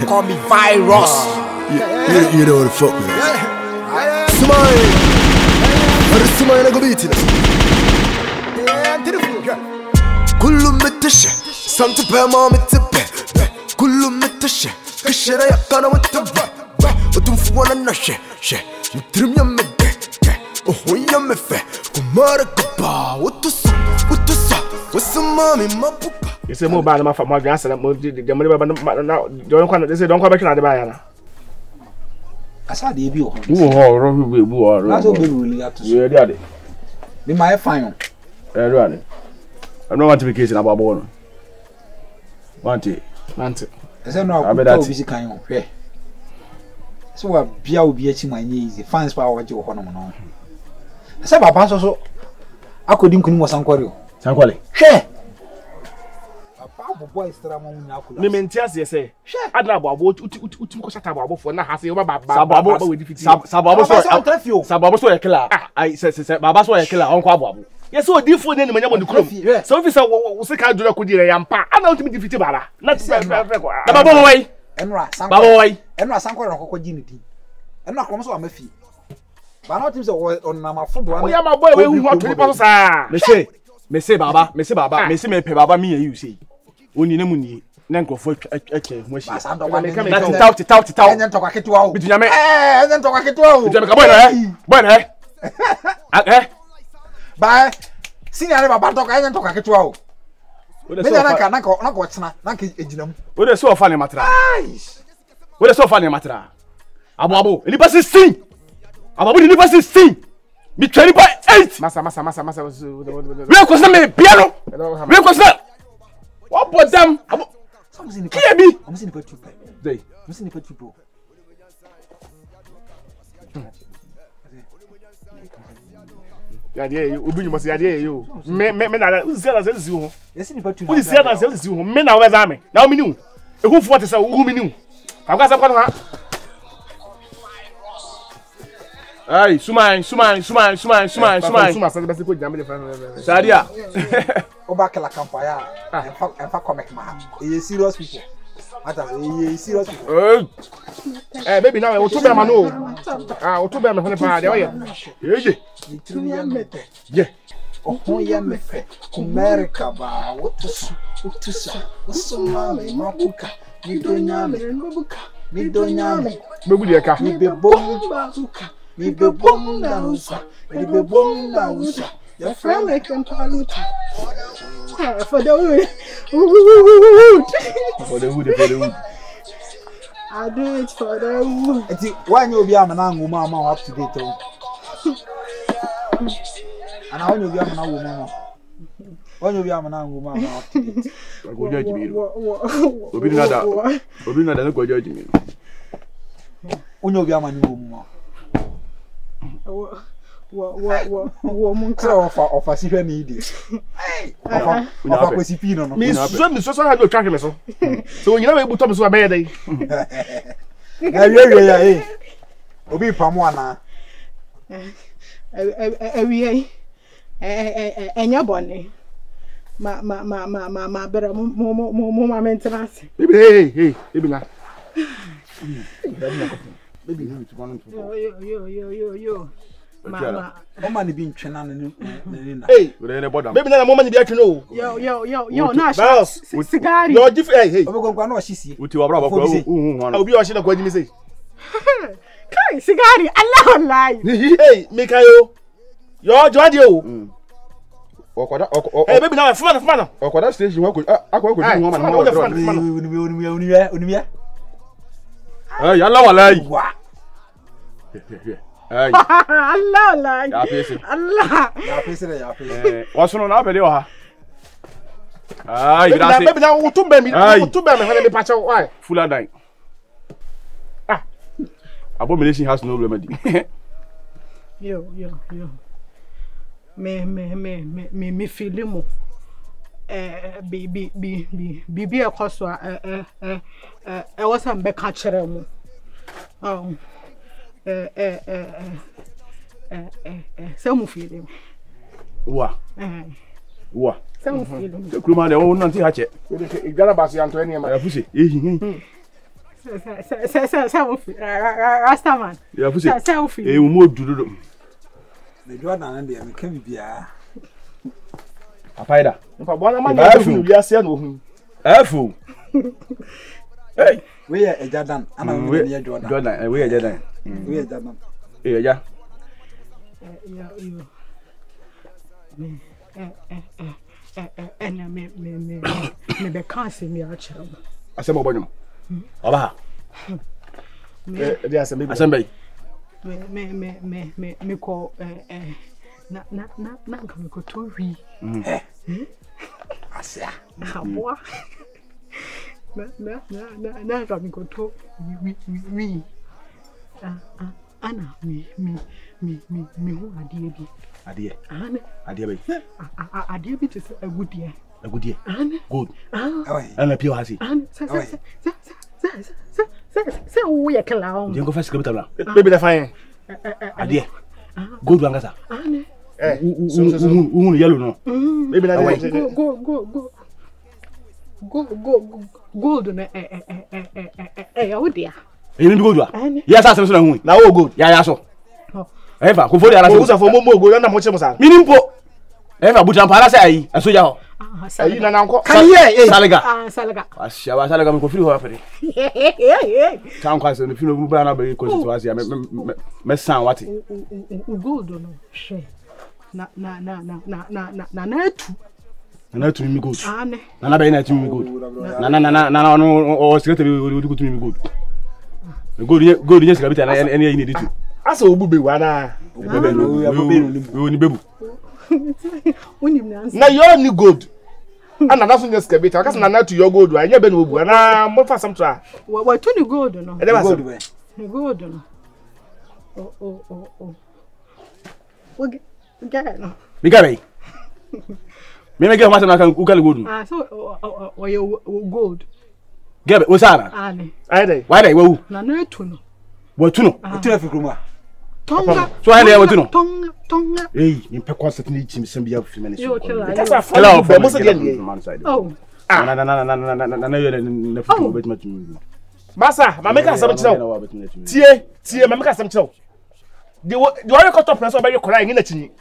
Call me Virus. You know what the fuck, man. Smile. What is smile gonna beat it? Kullu mitashi. Something per mom it's a bed. Kullu mitashi. Kishera yakana with the bed. Utum fuwana na she. Trim ya mede. Oh ya mefe. Kumara kapa. Utusa. What's the mommy mapupa? You say more bad enough for my gas and the money now. Don't come. They say don't come back to the buyer. I saw the bill. That's all really have to say. Yeah, daddy. Be my fine. I'm not want to be casing about one. Want it. I said no, I bet that's easy kind of way. So a beer will be etching my knees. Fans power what you want on. I said, Papa, so I couldn't come with Sanquario. Sanquali. Share. Boy, Mementias, yes, say. I don't know what to shut up for now. Has your Baba Sababu, a killer. I said, Baba's a killer, Uncle Babu. Yes, so different than when you want to crop. So if it's a kind of good year, and not to be defeated. Not Baba way. Emra, Sanquario, Coginity. And not come so I'm a fee. But not on my foot. I am a boy who want to be Mese Baba, Mese me Baba me you see. Only Nemuni, Nanko for a mush. Talk. And then talk to our between me. And then talk to our Bye. See, I never talk. I then talk to our. Not what's not what is so funny matter? What is so funny matter? Abu, any person sing. Abu, any person sing. Me 20 by 8. Massa. We are me piano. We are what but them? Something in the I'm seeing the two. They. I'm seeing the two. Yeah, you must you. Men are as you. Yes, in the two. Who is as you? Men are with me. Now me knew. Who for what is a woman knew? I've got some. Ay, Sumai. Sadia. Obakela Campaya. And for comic man. He is serious people. He is serious people. Eh, baby, now I to be mano. Ah, to be my father. Yeah. Oh, yeah, me fe. America ba. What to say? What's some mommy? Mapuka. Me don't yame. Baby, dear car. Me be bomb bazooka. Me be bomb dausa. Me be bomb dausa. Your friend make them pollute. For the wood. For the wood. I do it for the wood. Why you be a man mama up to date? And I want you be a man woman. When you be a man woman up to date. Go judge me. Obi na go judge me. When you be a man woman. What of a secret need? Of a Cipino. Miss so had no track me so. So when you know able to so a bad day. Obi Pamuana. And your bonnet. Ma better more maintenance. Hey, now. Baby, yo. Mama, money being training. Hey, baby, now moment be know. Yo, now cigar. You're different. Hey, I'm going to see. With your brother, I'll be watching what you say. Kai, cigar, Allah lie. Hey, Mikayo. You're Jodio. Hey, baby, now I'm fun. Or that station, I could Hey, Allah lie. Hey. Allah lie. Allah. What's on up here? Ay, baby, now to be me when me patch why? Full of dying. Ah. Abomination has no remedy. Yo. Me feeling mo. Bibi akoswa was am be ka kire mu. Se mu feeling. Wa. Se mu feeling. Kuma de won nanti ha che. Igara basi Antoine ma. Ya fusi. Rastaman. Yeah, pussy. Selfie. Eh, mo dudu. The Jordan and the can be a Apaida. Mpa bona ma ya fu wi ase na ohun. Afu. Hey, we are a Jordan and we are Jordan. Jordan, we are Jordan. We are Jordan. Eh, ja. Me be cancer me achiro. Asem obonyo. Oba ha. Dey asem be. Asem be. Me ko na nka me ko to wi. Asia. Aboa. Na nka me ko to wi. Ana me hu adie bi. Adie. Ane. Adie be. Adie bi te agudie. Agudie. Ane. Good. Oi. Ana pio hasi. Ane. Se wo ye kala on. Jengo fa sikabita bla. Baby na fine. Adie. Good wangasa. Ane. Unu yellow no. Baby na Gold na odia. Eni bi good wa. Ya sa asem so na hu. na wo good. Ya so. Eva, ko fodi ala Mo usa fo mo good na mo che mo sa. Minimpo. Eva buta pa ala sai ayi. Asoja ho. Ayi na nanko. Can you Salega. Salaga. Asha wa salega ko firi ho afere. Tan kwa se no fino bu ba na be ko so asia me san wati. Gold no. She. Na tu. Na tu mi good. Ane. Na be na tu mi good. Na no o secretary o di ko tu mi good. Good yes ga bita na ene yi ni di tu. Asa obu be wa na. Bebe no ni bebu. Unim na answer. Na you ni good. Ana na so nyes kabita. Akasa na to your gold wa. Anya be na obu. Na mo fa sam to a. Wa tu ni gold no. E dey ba good sam. way? Gold no. Oh. Okay. No. Bigabe. Me get ma na kan ku kale good. So gold. Gabe o sana. Ane. Ayi dey. Why dey wo? Na tu no. Wo tu no. Tu na fikruma. Tonga. So I dey wo tu no. Tonga. Eh, ni pe concert ni chim sem bia fi mene so. Yo killer. Kasa fa Hello, be mo se dey ni. Oh. Na yo na fi ko bet ma tu. Masa, ma make asem kire. Tie, ma make asem kire. The one cut off person be you cry na chinyi.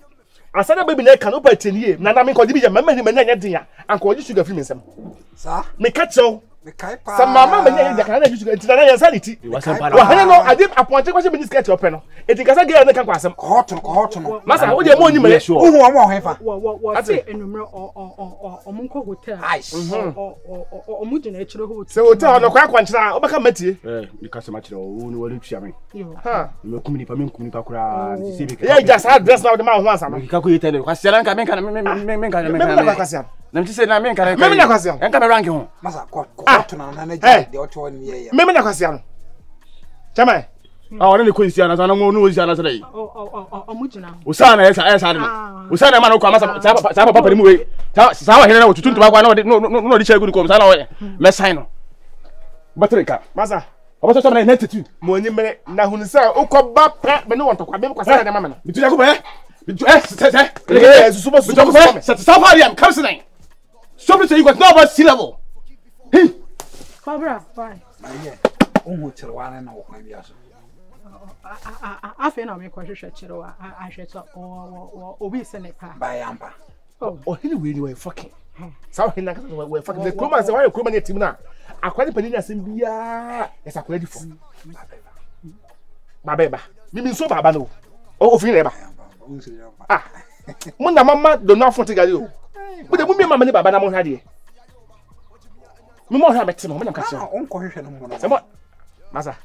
Asada baby na ka no pa tinie. Na me ko di bi je ma ma nya den ya. Anko oji sugar fi me nsem. Sa? Me ka kire. Me kai pa. Sa mama me nya ka na sugar ntina na ya sanity. Wa sem pa Wa hene no ade aponte kwase be ni skirt open no. Eti kasa girl na kan kwa asem. Hot no. Masa, wo de mo ni me. Uhu omo hefa. Wa say enumre omunko hotel. Aish. Omujina echiro hotel. Se hotel no kwa kwanchira, obaka matie. Ni ka sem akire o ni wali tua me. Ha. Me kumni pa kura ni se be. Yeah, just address now the man who answer no. Ka ko yete kwa sera nka men ka Me kwase am. na mtise na men ka Me na kwase am. enka me rank ho. Masa hot no na na je de oto ni ye. Me na kwase am. Chama. Wona ni ko isi ana sana ngo no isi ana sana yi. Omujina. Usana esa de no. Usana ma no kwa masa sa papa ni mu we. Sa wa hene na otutu ntuma kwa no di chegu ko msa na we. Me sign no. Batrika. Masa. Obaso so na net Mo nyi me na hunisa ukoba pra me no wonto kwa me kwase na mama no. bitu yakuba Stop how I'm counseling. Stop it, you got no about sea level. Fabra, why? Yeah. Omo cherwana na okwan bia so. Afi na me kwahwehwe kire wa ahweto obi senepa. Bayamba. Oh, anyway, you were fucking. So he na we fucking the crewman say why your crewman team na. Akwade pani na sem bia. Yes, akwade for. Babeba. Mimi so baba no. O fi reba. Ah. Mo na mama do not want to get you. But the woman mama ni baba na mo hade. Me mo ha beti mo na ka se. On ko hwehwe no mo no. Se mo. Masa.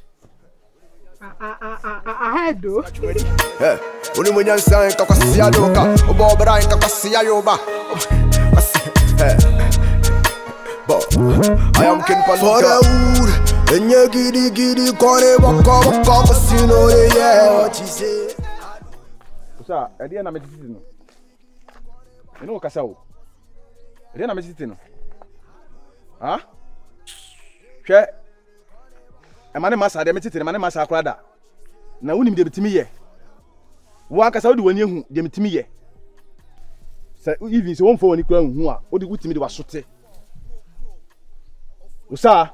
I had do. Hey, uni mwenye nsa nka kwasi ya doka. Obo bra nka kwasi ya yoba. Hey. Bo. I am king for the wood. Enye gidi kore waka kwasi no ye what you say. Usa, edi na medicine no. Eno kasa o. Edi na medicine no. Ha? Hwe emane masa de metitire mane masa akrada na wonim de bitimi ye wo akasa wo de wani ehu de mitimi ye sa even se won fo wani kura hu a wo de wutimi de wasote usa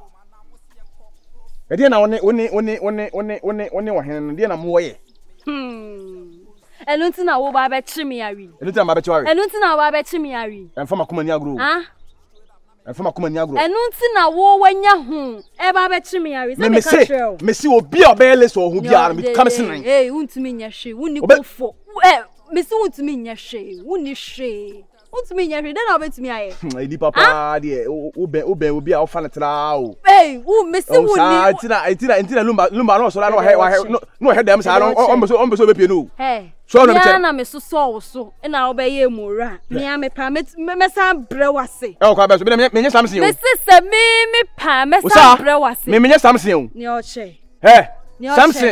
Ede na one wo hen de na mo ye. Enu nti na wo ba be chimi awi. Enu nti na ma be chiwari. Enu nti na wo ba be chimi awi. Emfa makoma ni agro. Ah. Emfa makoma ni agro. Enu nti na wo wanya hu e ba be chimi awi. Se me ka trel. Me si obi a be le so hu bia me kam senan. Untumi nya hwe. Wuni kofo. Me si untumi nya hwe. Wuni hwe. Untumi nya hwe. Den na obetumi aye. Idi papa de obi a ofa na tra o. Me si wuni. Entina lumba no so la no he dem sa no on be so be pie no. So no me na me so so na obeye mura. Me a me pa me san brewase. Kwa be so me nya samsen o. Me si se me pa me san brewase. Me nya samsen o. Ni o che.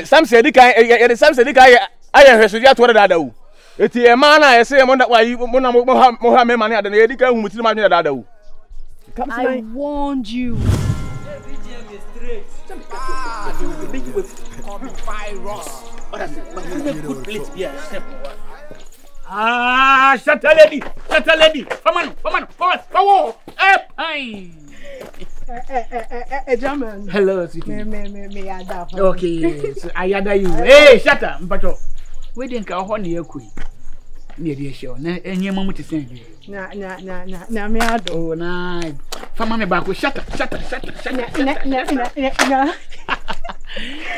Samsen di kan ye Samsen di kan aye hweso dia to da o. Eti e ma na ese mo na wayi mo na mo ha me ma ne ada na ye di kan humutiri ma ne da o. I warned you. Shut a lady. Come on. German. Hello, sweetie. Me ada. Okay, so I ada you. Hey, shut up, Mpacho. We didn't call honey ekui. Near the show. Na enye mamu ti send you. Na me ado. Oh, nice. Fama me back. Shut up.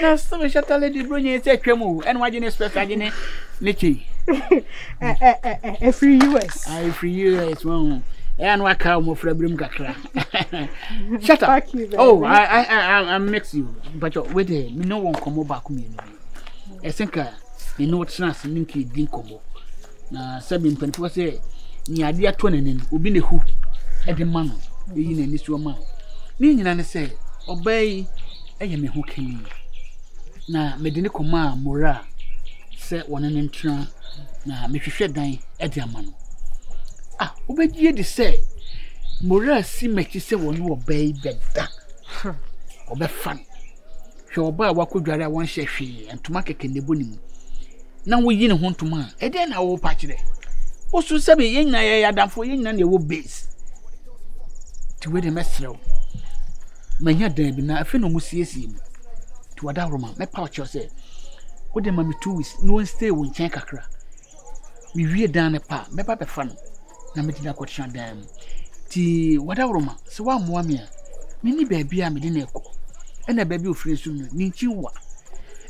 Na so shut a lady bro nye say twemu. En waje ne special waje ne nechi. Free US. Free US one. And what cow mo frabrim kakra. Shut up. Oh, I mix you. But wait there, me no one come back me. I think me no chance ninki din komo. Na sabi mpanfo say ni ade ato nanen obi ne hu e de ma no yi na ni so ma. Ni nyina ne say obai eye me hu kan. Na me de ne koma mora say wonen ntra na me hwehwe dan e de ama no. Obegie de say mora si mechi say wonu obai beda. Obefan. Hwe oba wakodware a won hwehwe entoma keke nebonim. Na wo yi ne ho ntoma e de na wo pa kire. Osu se be yen na ye yadamfo yen na ne wo base. Ti we de mesrew. Manya dan bi na afi no musiesie mu. Ti wada roma me pa cho say wo de mami 2 weeks no stay wo nchen kakra. Mi wie dan ne pa me ba be fa no. Na me dina kwatcha dan. Ti wada roma se wa moa me a me ni ba bia me de na ekọ. E na ba bia ofire su no ni nchi wa.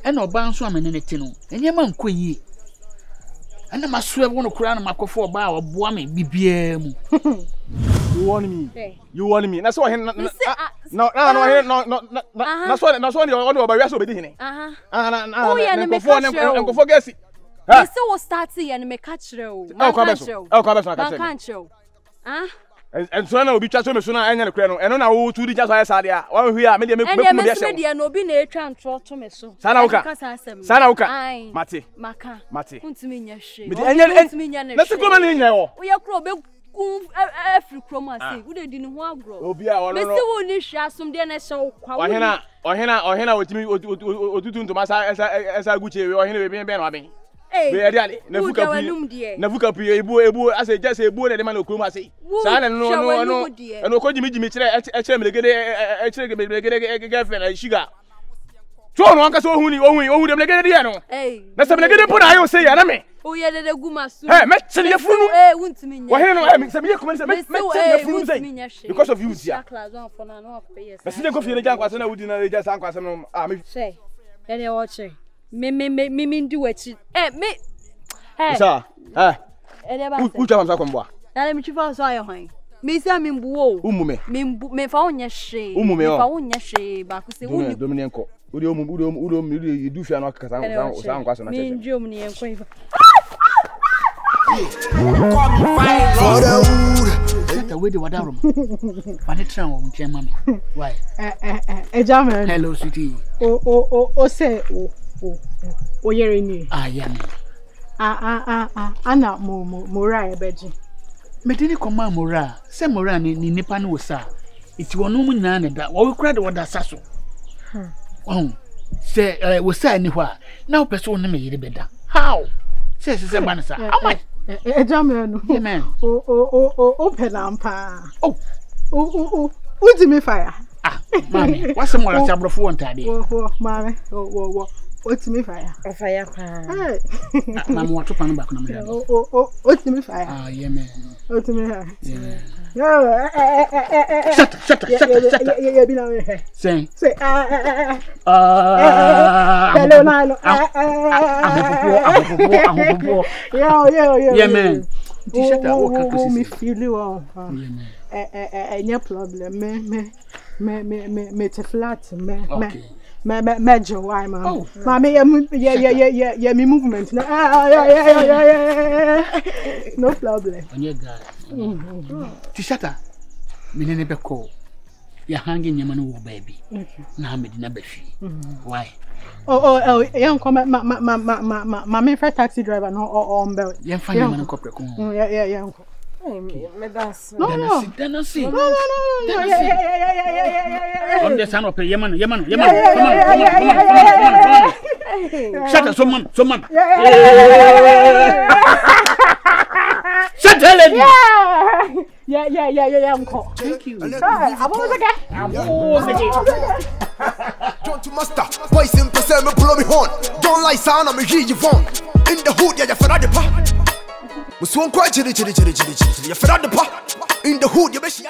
E na oba nso amene ne te no enye ma nkọ yi. Ana maso e wono kura na makofo oba a oboa me bibia mu. You want me? Na so he no so ni o ba wiase obedi hene. Na nkofo gesi. Me se wo start here na me ka kire o. Kwa beso na ka kire. And so na obi twa so me so na enya ne kure no eno na wo tu di ja so ya sade a wa hwi a me de me kuma de se me na obi na etwa ntro to me so sana uka mate untimi nya hwe me de enya na se kuma ne nya wo wo ye kro be kun afri kroma se wo de di ne ho agro obi a ono no me se wo ni hwe asom de na hye kwa ohena otimi otutu ntoma esa guche we ohena be no aben be ade ale na fuka pi ebu ase just ebu de man okrom ase sa na no ko jimi kire melegede girlfriend na sugar to no anka so ohu de melegede de no na se melegede po na ayo se ya na me o ye de guma su me chele ye funu wuntimi nya wa hene no se me ye kuma se me chele ye funu say because of you dia na se de ko fie jan kwase na wudi na ja san kwase no me say ene wo che me ndi wachi me sa ene ba u twa mamsa kwambo a na me chifa so ayo hwan me si ami mbuwo umume me fa wonya hwe umume fa wonya hwe ba ko se woni dominenko uri edu fia no kasa san kwase na che me ndi omni enko ifa Shut away the water room. But it's wrong with your mommy. Why? German. Hello, sweetie. Say, you're in. I am. Anna Mora Beji. Medini Koma Mora, Sam Moran in Nipan was sa. It's one woman that we cried what that's so. Oh, say, was say anywhere. Now, person me better. How? Says the man, sir. How much? German. Man. Open ampa. Oh, what do me fire? Mami, what's the more I said before Taddy? Mammy, what's me fire? A fire. Mamma, what to pan back on me? What's me fire? Ah, yeah, man. What's me? Shut up. Say, yeah, man. Me feel you any problem, me te flat, me joy, man. Mammy, yeah, me movement. No problem. Tishata, me never call. You're hanging your man, baby. Now me didn't be why? Oh, young comment, my main taxi driver, no, on belt. Young fireman, corporate. Yeah. No. On the son of a Yemen. Come on. Shut up, someone. Shut up, Yeah, uncle. Thank you. I'm always again. John to master, voice in person, me blow me horn. Don't like sound, I'm a hear you phone. In the hood, yeah, for the pa. We swung quite chilly, you're for the pa. In the hood, you best.